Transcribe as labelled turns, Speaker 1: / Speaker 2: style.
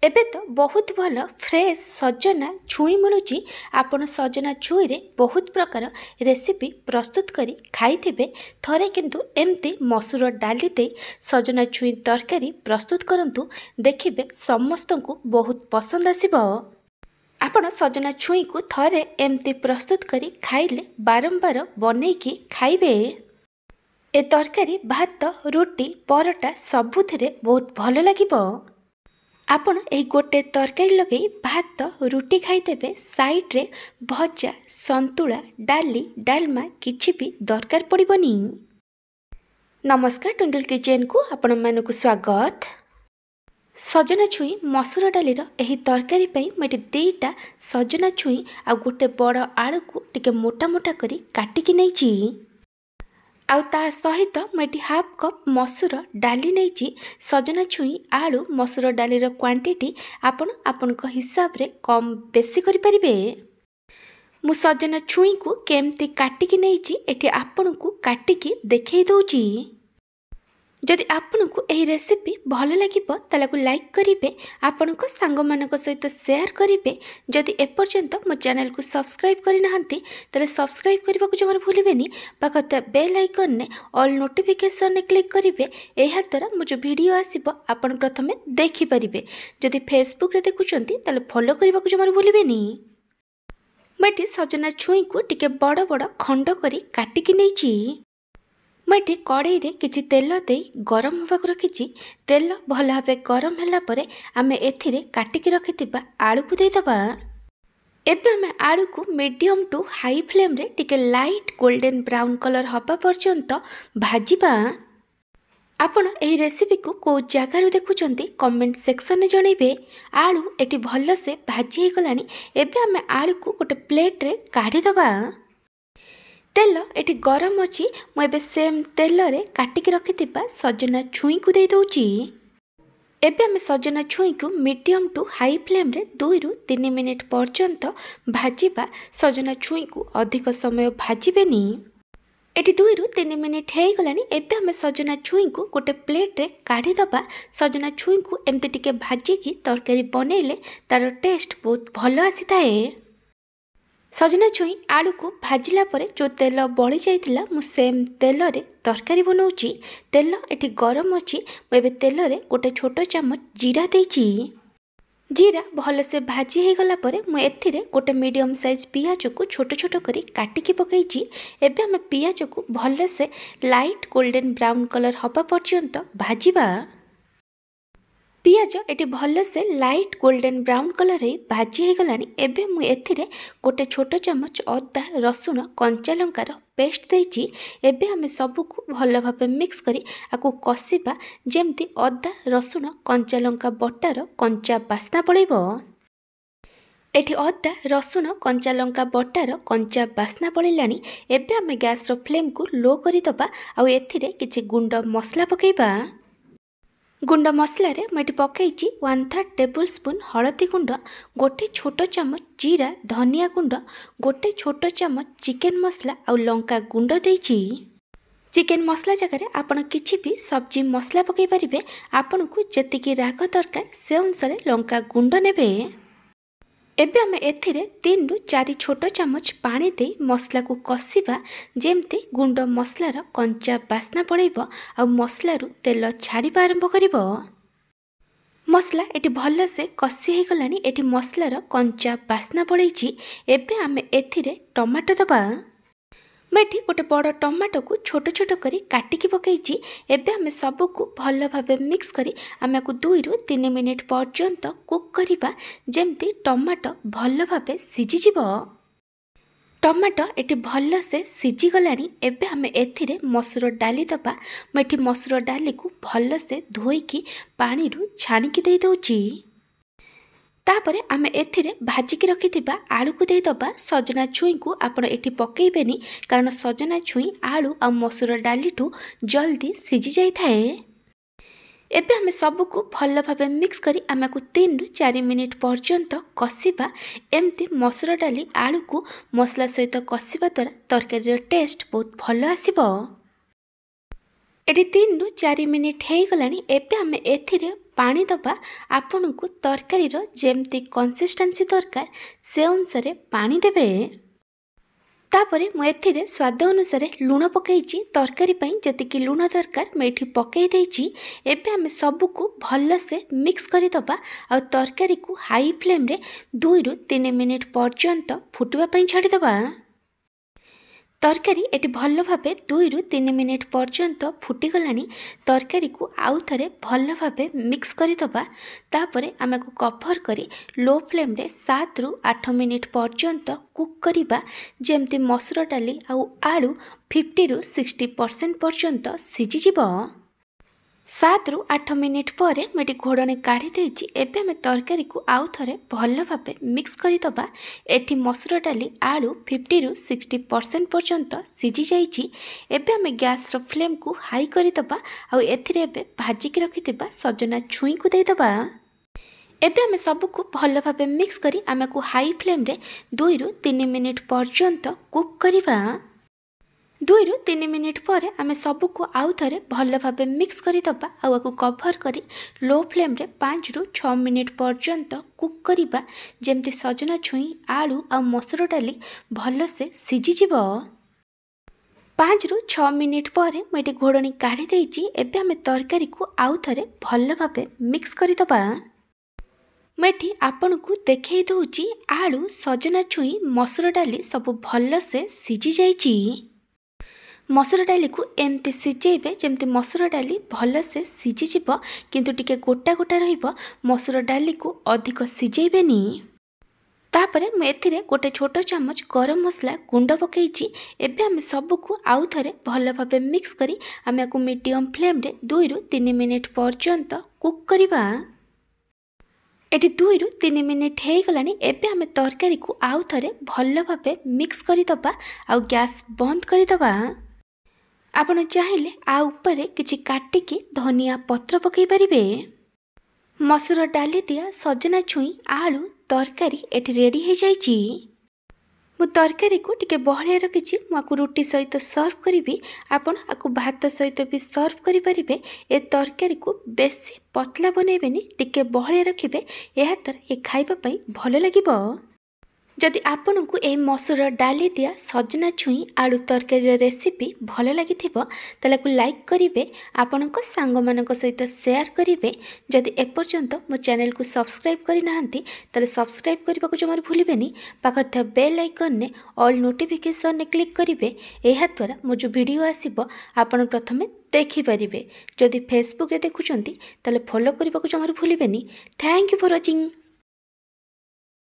Speaker 1: ଏବେ ତ ବହୁତ ଭଲ ଫ୍ରେଶ୍ ସଜନା ଛୁଇଁ ମିଳୁଛି। ଆପଣ ସଜନା ଛୁଇଁରେ ବହୁତ ପ୍ରକାର ରେସିପି ପ୍ରସ୍ତୁତ କରି ଖାଇଥିବେ। ଥରେ କିନ୍ତୁ ଏମିତି ମସୁର ଡାଲି ଦେଇ ସଜନା ଛୁଇଁ ତରକାରୀ ପ୍ରସ୍ତୁତ କରନ୍ତୁ, ଦେଖିବେ ସମସ୍ତଙ୍କୁ ବହୁତ ପସନ୍ଦ ଆସିବ। ଆପଣ ସଜନା ଛୁଇଁକୁ ଥରେ ଏମିତି ପ୍ରସ୍ତୁତ କରି ଖାଇଲେ ବାରମ୍ବାର ବନେଇକି ଖାଇବେ। ଏ ତରକାରୀ ଭାତ, ରୁଟି, ପରଟା ସବୁଥିରେ ବହୁତ ଭଲ ଲାଗିବ। ଆପଣ ଏହି ଗୋଟେ ତରକାରୀ ଲଗାଇ ଭାତ, ରୁଟି ଖାଇଦେବେ। ସାଇଡ଼ରେ ଭଜା, ସନ୍ତୁଳା, ଡାଲି, ଡାଲମା କିଛି ବି ଦରକାର ପଡ଼ିବନି। ନମସ୍କାର, ଟ୍ୱିଙ୍କଲ୍ କିଚେନ୍କୁ ଆପଣମାନଙ୍କୁ ସ୍ୱାଗତ। ସଜନା ଛୁଇଁ ମସୁର ଡାଲିର ଏହି ତରକାରୀ ପାଇଁ ମୁଁ ଏଠି 2ଟା ସଜନା ଛୁଇଁ ଆଉ ଗୋଟେ ବଡ଼ ଆଳୁକୁ ଟିକେ ମୋଟା ମୋଟା କରି କାଟିକି ନେଇଛି। ଆଉ ତା ସହିତ ମୁଁ ଏଠି 1/2 କପ୍ ମସୁର ଡାଲି ନେଇଛି। ସଜନା ଛୁଇଁ, ଆଳୁ, ମସୁର ଡାଲିର କ୍ୱାଣ୍ଟିଟି ଆପଣ ଆପଣଙ୍କ ହିସାବରେ କମ୍ ବେଶୀ କରିପାରିବେ। ମୁଁ ସଜନା ଛୁଇଁକୁ କେମିତି କାଟିକି ନେଇଛି ଏଠି ଆପଣଙ୍କୁ କାଟିକି ଦେଖାଇ ଦେଉଛି। ଯଦି ଆପଣଙ୍କୁ ଏହି ରେସିପି ଭଲ ଲାଗିବ ତାହେଲେ ଲାଇକ୍ କରିବେ, ଆପଣଙ୍କ ସାଙ୍ଗମାନଙ୍କ ସହିତ ସେୟାର କରିବେ। ଯଦି ଏପର୍ଯ୍ୟନ୍ତ ମୋ ଚ୍ୟାନେଲକୁ ସବସ୍କ୍ରାଇବ୍ କରିନାହାନ୍ତି ତାହେଲେ ସବସ୍କ୍ରାଇବ୍ କରିବାକୁ ଜମାରୁ ଭୁଲିବେନି। ପାଖରେ ବେଲ୍ ଆଇକନ୍ରେ ଅଲ୍ ନୋଟିଫିକେସନ୍ରେ କ୍ଲିକ୍ କରିବେ। ଏହାଦ୍ୱାରା ମୋ ଯେଉଁ ଭିଡ଼ିଓ ଆସିବ ଆପଣ ପ୍ରଥମେ ଦେଖିପାରିବେ। ଯଦି ଫେସବୁକ୍ରେ ଦେଖୁଛନ୍ତି ତାହେଲେ ଫଲୋ କରିବାକୁ ଜମାରୁ ଭୁଲିବେନି। ମୁଁ ଏଠି ସଜନା ଛୁଇଁକୁ ଟିକେ ବଡ଼ ବଡ଼ ଖଣ୍ଡ କରି କାଟିକି ନେଇଛି। ମୁଁ ଏଠି କଡ଼େଇରେ କିଛି ତେଲ ଦେଇ ଗରମ ହେବାକୁ ରଖିଛି। ତେଲ ଭଲ ଭାବେ ଗରମ ହେଲା ପରେ ଆମେ ଏଥିରେ କାଟିକି ରଖିଥିବା ଆଳୁକୁ ଦେଇଦେବା। ଏବେ ଆମେ ଆଳୁକୁ ମିଡ଼ିୟମ୍ ଟୁ ହାଇ ଫ୍ଲେମ୍ରେ ଟିକେ ଲାଇଟ୍ ଗୋଲ୍ଡେନ୍ ବ୍ରାଉନ୍ କଲର୍ ହେବା ପର୍ଯ୍ୟନ୍ତ ଭାଜିବା। ଆପଣ ଏହି ରେସିପିକୁ କେଉଁ ଜାଗାରୁ ଦେଖୁଛନ୍ତି କମେଣ୍ଟ ସେକ୍ସନରେ ଜଣାଇବେ। ଆଳୁ ଏଠି ଭଲସେ ଭାଜି ହେଇଗଲାଣି। ଏବେ ଆମେ ଆଳୁକୁ ଗୋଟେ ପ୍ଲେଟ୍ରେ କାଢ଼ିଦେବା। ତେଲ ଏଠି ଗରମ ଅଛି। ମୁଁ ଏବେ ସେମ୍ ତେଲରେ କାଟିକି ରଖିଥିବା ସଜନା ଛୁଇଁକୁ ଦେଇଦେଉଛି। ଏବେ ଆମେ ସଜନା ଛୁଇଁକୁ ମିଡ଼ିୟମ୍ ଟୁ ହାଇ ଫ୍ଲେମ୍ରେ 2ରୁ 3 ମିନିଟ୍ ପର୍ଯ୍ୟନ୍ତ ଭାଜିବା। ସଜନା ଛୁଇଁକୁ ଅଧିକ ସମୟ ଭାଜିବେନି। ଏଠି 2ରୁ 3 ମିନିଟ୍ ହେଇଗଲାଣି। ଏବେ ଆମେ ସଜନା ଛୁଇଁକୁ ଗୋଟେ ପ୍ଲେଟ୍ରେ କାଢ଼ିଦେବା। ସଜନା ଛୁଇଁକୁ ଏମିତି ଟିକେ ଭାଜିକି ତରକାରୀ ବନେଇଲେ ତା'ର ଟେଷ୍ଟ ବହୁତ ଭଲ ଆସିଥାଏ। ସଜନା ଛୁଇଁ ଆଳୁକୁ ଭାଜିଲା ପରେ ଯେଉଁ ତେଲ ବଳି ଯାଇଥିଲା ମୁଁ ସେମ୍ ତେଲରେ ତରକାରୀ ବନାଉଛି। ତେଲ ଏଠି ଗରମ ଅଛି। ମୁଁ ଏବେ ତେଲରେ ଗୋଟେ ଛୋଟ ଚାମଚ ଜିରା ଦେଇଛି। ଜିରା ଭଲସେ ଭାଜି ହେଇଗଲା ପରେ ମୁଁ ଏଥିରେ ଗୋଟେ ମିଡ଼ିୟମ୍ ସାଇଜ୍ ପିଆଜକୁ ଛୋଟ ଛୋଟ କରି କାଟିକି ପକାଇଛି। ଏବେ ଆମେ ପିଆଜକୁ ଭଲସେ ଲାଇଟ୍ ଗୋଲ୍ଡେନ୍ ବ୍ରାଉନ୍ କଲର୍ ହେବା ପର୍ଯ୍ୟନ୍ତ ଭାଜିବା। ପିଆଜ ଏଠି ଭଲସେ ଲାଇଟ୍ ଗୋଲ୍ଡେନ୍ ବ୍ରାଉନ୍ କଲର୍ ହେଇ ଭାଜି ହେଇଗଲାଣି। ଏବେ ମୁଁ ଏଥିରେ ଗୋଟେ ଛୋଟ ଚାମଚ ଅଦା, ରସୁଣ, କଞ୍ଚା ଲଙ୍କାର ପେଷ୍ଟ ଦେଇଛି। ଏବେ ଆମେ ସବୁକୁ ଭଲ ଭାବେ ମିକ୍ସ କରି ଆକୁ କଷିବା, ଯେମିତି ଅଦା, ରସୁଣ, କଞ୍ଚା ଲଙ୍କା ବଟାର କଞ୍ଚା ବାସ୍ନା ପଳେଇବ। ଏଠି ଅଦା, ରସୁଣ, କଞ୍ଚା ଲଙ୍କା ବଟାର କଞ୍ଚା ବାସ୍ନା ପଳେଇଲାଣି। ଏବେ ଆମେ ଗ୍ୟାସ୍ର ଫ୍ଲେମ୍କୁ ଲୋ କରିଦେବା ଆଉ ଏଥିରେ କିଛି ଗୁଣ୍ଡ ମସଲା ପକାଇବା। ଗୁଣ୍ଡ ମସଲାରେ ମୁଁ ଏଠି ପକାଇଛି 1/3 ଟେବୁଲ୍ ସ୍ପୁନ୍ ହଳଦୀ ଗୁଣ୍ଡ, ଗୋଟେ ଛୋଟ ଚାମଚ ଜିରା ଧନିଆ ଗୁଣ୍ଡ, ଗୋଟେ ଛୋଟ ଚାମଚ ଚିକେନ୍ ମସଲା ଆଉ ଲଙ୍କା ଗୁଣ୍ଡ ଦେଇଛି। ଚିକେନ୍ ମସଲା ଜାଗାରେ ଆପଣ କିଛି ବି ସବଜି ମସଲା ପକାଇ ପାରିବେ। ଆପଣଙ୍କୁ ଯେତିକି ରାଗ ଦରକାର ସେ ଅନୁସାରେ ଲଙ୍କା ଗୁଣ୍ଡ ନେବେ। ଏବେ ଆମେ ଏଥିରେ 3ରୁ 4 ଛୋଟ ଚାମଚ ପାଣି ଦେଇ ମସଲାକୁ କଷିବା, ଯେମିତି ଗୁଣ୍ଡ ମସଲାର କଞ୍ଚା ବାସ୍ନା ପଳେଇବ ଆଉ ମସଲାରୁ ତେଲ ଛାଡ଼ିବା ଆରମ୍ଭ କରିବ। ମସଲା ଏଠି ଭଲସେ କଷି ହେଇଗଲାଣି। ଏଠି ମସଲାର କଞ୍ଚା ବାସ୍ନା ପଳେଇଛି। ଏବେ ଆମେ ଏଥିରେ ଟମାଟୋ ଦେବା। ମୁଁ ଏଠି ଗୋଟେ ବଡ଼ ଟମାଟୋକୁ ଛୋଟ ଛୋଟ କରି କାଟିକି ପକାଇଛି। ଏବେ ଆମେ ସବୁକୁ ଭଲ ଭାବେ ମିକ୍ସ କରି ଆମେ ଆକୁ 2ରୁ 3 ମିନିଟ୍ ପର୍ଯ୍ୟନ୍ତ କୁକ୍ କରିବା, ଯେମିତି ଟମାଟୋ ଭଲ ଭାବେ ସିଝିଯିବ। ଟମାଟୋ ଏଠି ଭଲସେ ସିଝିଗଲାଣି। ଏବେ ଆମେ ଏଥିରେ ମସୁର ଡାଲି ଦେବା। ମୁଁ ଏଠି ମସୁର ଡାଲିକୁ ଭଲସେ ଧୋଇକି ପାଣିରୁ ଛାଣିକି ଦେଇଦେଉଛି। ତାପରେ ଆମେ ଏଥିରେ ଭାଜିକି ରଖିଥିବା ଆଳୁକୁ ଦେଇଦେବା। ସଜନା ଛୁଇଁକୁ ଆପଣ ଏଠି ପକାଇବେନି, କାରଣ ସଜନା ଛୁଇଁ ଆଳୁ ଆଉ ମସୁର ଡାଲିଠୁ ଜଲ୍ଦି ସିଝି ଯାଇଥାଏ। ଏବେ ଆମେ ସବୁକୁ ଭଲ ଭାବେ ମିକ୍ସ କରି ଆମେ ଆକୁ 3ରୁ 4 ମିନିଟ୍ ପର୍ଯ୍ୟନ୍ତ କଷିବା। ଏମିତି ମସୁର ଡାଲି ଆଳୁକୁ ମସଲା ସହିତ କଷିବା ଦ୍ୱାରା ତରକାରୀର ଟେଷ୍ଟ ବହୁତ ଭଲ ଆସିବ। ଏଠି 3ରୁ 4 ମିନିଟ୍ ହେଇଗଲାଣି। ଏବେ ଆମେ ଏଥିରେ पानी दबा आपन को तरकारी जेमती कंसिस्टेंसी दरकार से अनुसार पानी देबे। तापरे मु एथिरे स्वाद अनुसार लुण पकईची तरकारी पई जतिकी लुण दरकार मैं पकई देइची। एबे आमे सबको भल से मिक्स करी दबा आ तरकारी को हाई फ्लेम रे 2 रु 3 मिनिट पर्यंत फुटवा पई छाड़ी दबा। तरकारी एटी भल भाबे 2 रु 3 मिनिट पर्यंत फुटी गलानी। तरकारी को आउ थरे भल भाबे मिक्स करी दबा। तापरे आमे को कवर करी लो फ्लेम रे 7 रु 8 मिनिट पर्यंत कुक करिबा जेमती मसूर डाली आउ आलू 50 रु 60% पर्यंत सिझी जिवो। 7 रु 8 मिनिट पर मैं घोड़णी काढ़ी देइची। एबे आमे तरकारी को आउ थरे भल भाबे मिक्स करी दबा। एठी मसूर डाली आलू 50 रु 60% पर्यंत सिझी जाइची। एबे आमे गैस रो फ्लेम को हाई करी दबा आउ एथिरे एबे भाजी के रखिथिबा सजना छुई को देई दबा। एबे आमे सबको भल भाबे मिक्स करी आमे को हाई फ्लेम रे 2 रु 3 मिनिट पर्यंत कुक करिबा। 2 रु 3 मिनिट पर आमे सबको आउ थरे भल भाबे मिक्स करी दबा आउ कवर करी लो फ्लेम रे 5 रु 6 मिनिट पर्यंत कुक करिबा जेमती सजना छुई आलू आ मसूर डाली भल से सिझी जिवो। 5 रु 6 मिनिट पर मैं घोड़णी काढ़ी देइची। एबे आमे तरकारी को आउ थरे भल भाबे मिक्स करी दबा। मैं आपन को देखई दउची आलू सजना छुई मसूर डाली सब भल से सिझी जाइची। मसूर डाली को एमती सिझेबे जेमती मसूर डाली भल से सिझी जिवो किंतु टिके गोटा गोटा रहिबो। मसूर डाली को अधिक सिझेबेनी। तापरे मैं एथिरे गोटे छोटो चामच गरम मसला गुंड पकईची। एबे आमे सबको आउ थरे भल भाबे मिक्स करी आमे को मीडियम फ्लेम रे 2 रु 3 मिनिट पर्यंत कुक करिबा। एटी 2 रु 3 मिनिट हे गलानी। एबे आमे तरकारी को आउ थरे भल भाबे मिक्स करी दबा आउ गैस बंद करी दबा। आपण चाहिले आ ऊपर किछि काटिकी धनिया पत्र पकई परिबे। मसूर डाली दिया सजना छुई आलू तरकारी एटी रेडी हो जाइची। मु तरकारी को टिके बहलिया रखिछि। मु रुटी सहित सर्व करी। आपण आकु भात सहित भी सर्व करि परिबे। ए तरकारी को बेसी पतला बनेबेनी टिके बहलिया रखिबे। एहा तर ए खाइबा पई भलो लागिबो। जदि आपन को ए मसूर डाली दिया सजना छुई आलू तरकारी रेसिपी भल लगी ताले को लाइक करिवे। आपण को सांग मानक सहित शेयर करिवे। जदि एपर्यंत मो चैनल को सब्सक्राइब करि नाहंती ताले सब्सक्राइब करबा को जमार भूलिबेनी। पाखर था बेल आइकन ने ऑल नोटिफिकेशन ने क्लिक करिवे। एहा द्वारा मो जो वीडियो आसीबो आपण प्रथमे देखि परिबे। जदि फेसबुक रे देखुचंती ताले फॉलो करबा को जमार भूलिबेनी। Thank you for watching.